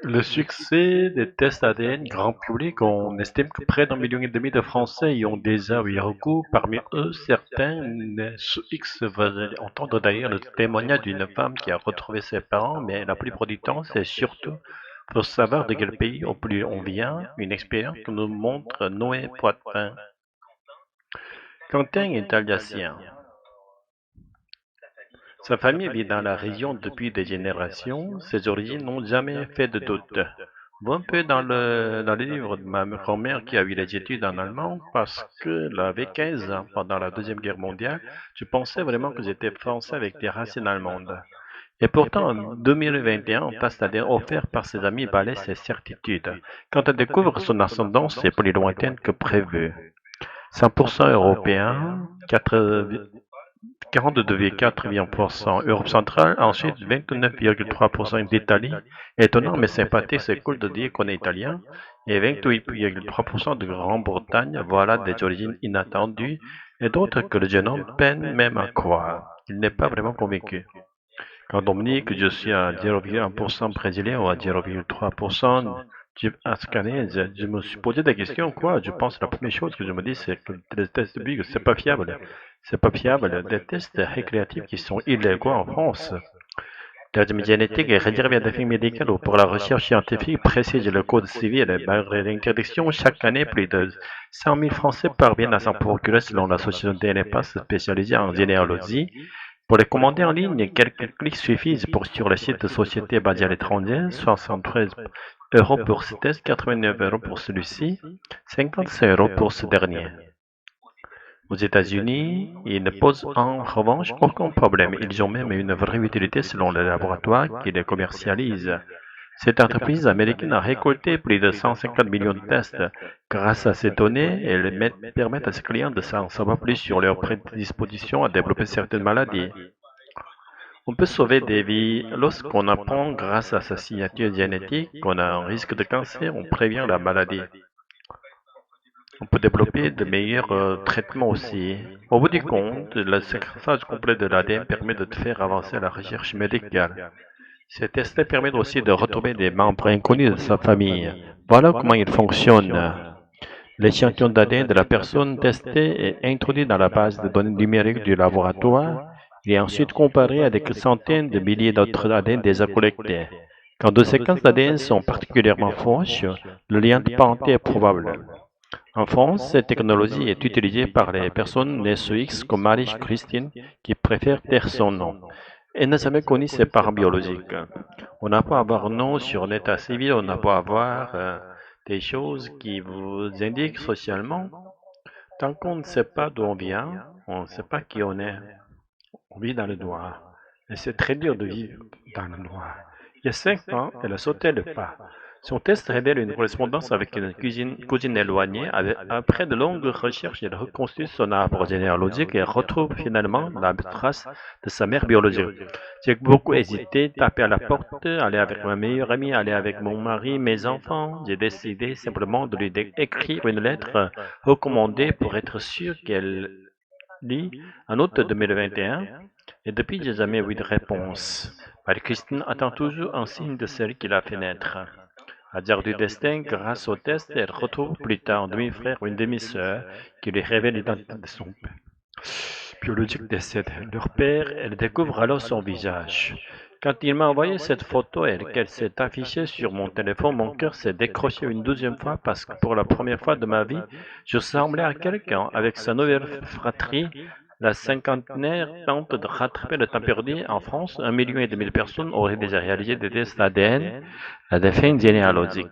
Le succès des tests ADN grand public, on estime que près d'1,5 million de Français y ont déjà eu recours. Parmi eux, certains nés sous X veulent entendre d'ailleurs le témoignage d'une femme qui a retrouvé ses parents, mais la plupart du temps, c'est surtout pour savoir de quel pays au plus on vient, une expérience que nous montre Noé Poitin. Quentin est alsacien. Sa famille vit dans la région depuis des générations. Ses origines n'ont jamais fait de doute. Bon, un peu dans le livre de ma grand-mère qui a eu les études en allemand parce qu'elle avait 15 ans pendant la Deuxième Guerre mondiale. Je pensais vraiment que j'étais français avec des racines allemandes. Et pourtant, en 2021, Tastadin, offert par ses amis, balaie ses certitudes. Quand elle découvre son ascendance, c'est plus lointaine que prévu. 100% européen, 42,4% Europe centrale, ensuite 29,3% d'Italie. Étonnant mais sympathique, c'est cool de dire qu'on est italien. Et 28,3% de Grande-Bretagne, voilà des origines inattendues et d'autres que le jeune homme peine même à croire. Il n'est pas vraiment convaincu. Quand on me dit que je suis à 0,1% brésilien ou à 0,3% afghanais, je me suis posé des questions, quoi. Je pense que la première chose que je me dis, c'est que les tests biologiques, c'est pas fiable. C'est pas fiable. Des tests récréatifs qui sont illégaux en France. La génétique est réservée à des fins médicales ou pour la recherche scientifique, précise le Code civil et barre d'interdiction. Chaque année, plus de 100 000 Français parviennent à s'en procurer selon l'association DNPAS spécialisée en généalogie. Pour les commander en ligne, quelques clics suffisent pour sur le site de société basée à l'étranger, 73 € pour ce test, 89 € pour celui-ci, 55 € pour ce dernier. Aux États-Unis, ils ne posent en revanche aucun problème. Ils ont même une vraie utilité selon le laboratoire qui les commercialise. Cette entreprise américaine a récolté plus de 150 millions de tests. Grâce à ces données, elles permettent à ses clients de savoir plus sur leur prédisposition à développer certaines maladies. On peut sauver des vies lorsqu'on apprend grâce à sa signature génétique qu'on a un risque de cancer, on prévient la maladie. On peut développer de meilleurs traitements aussi. Au bout du compte, le séquençage complet de l'ADN permet de faire avancer la recherche médicale. Ces tests permettent aussi de retrouver des membres inconnus de sa famille. Voilà comment il fonctionne. L'échantillon d'ADN de la personne testée est introduit dans la base de données numérique du laboratoire. Il est ensuite comparé à des centaines de milliers d'autres ADN déjà collectés. Quand deux séquences d'ADN sont particulièrement proches, le lien de parenté est probable. En France, cette technologie est utilisée par les personnes nées sous X comme Marie-Christine qui préfère taire son nom. Elle n'a jamais connu ses parents biologiques. On n'a pas à avoir un nom sur l'état civil, on n'a pas à avoir des choses qui vous indiquent socialement. Tant qu'on ne sait pas d'où on vient, on ne sait pas qui on est. On vit dans le noir. Et c'est très dur de vivre dans le noir. Il y a 5 ans, elle a sauté le pas. Son test révèle une correspondance avec une cousine éloignée. Après de longues recherches, elle reconstruit son arbre généalogique et retrouve finalement la trace de sa mère biologique. J'ai beaucoup hésité, tapé à la porte, aller avec ma meilleure amie, aller avec mon mari, mes enfants. J'ai décidé simplement de lui écrire une lettre recommandée pour être sûr qu'elle lit en août 2021. Et depuis, j'ai jamais eu de réponse. Marie-Christine attend toujours un signe de celle qui l'a fait naître. Hasard du destin, grâce au test, elle retrouve plus tard un demi-frère ou une demi-sœur qui lui révèle l'identité de son père biologique décède. Leur père, elle découvre alors son visage. Quand il m'a envoyé cette photo et qu'elle s'est affichée sur mon téléphone, mon cœur s'est décroché une deuxième fois parce que pour la première fois de ma vie, je ressemblais à quelqu'un. Avec sa nouvelle fratrie, la cinquantenaire tente de rattraper le temps perdu. En France, 1,5 million de personnes auraient déjà réalisé des tests ADN à des fins généalogiques.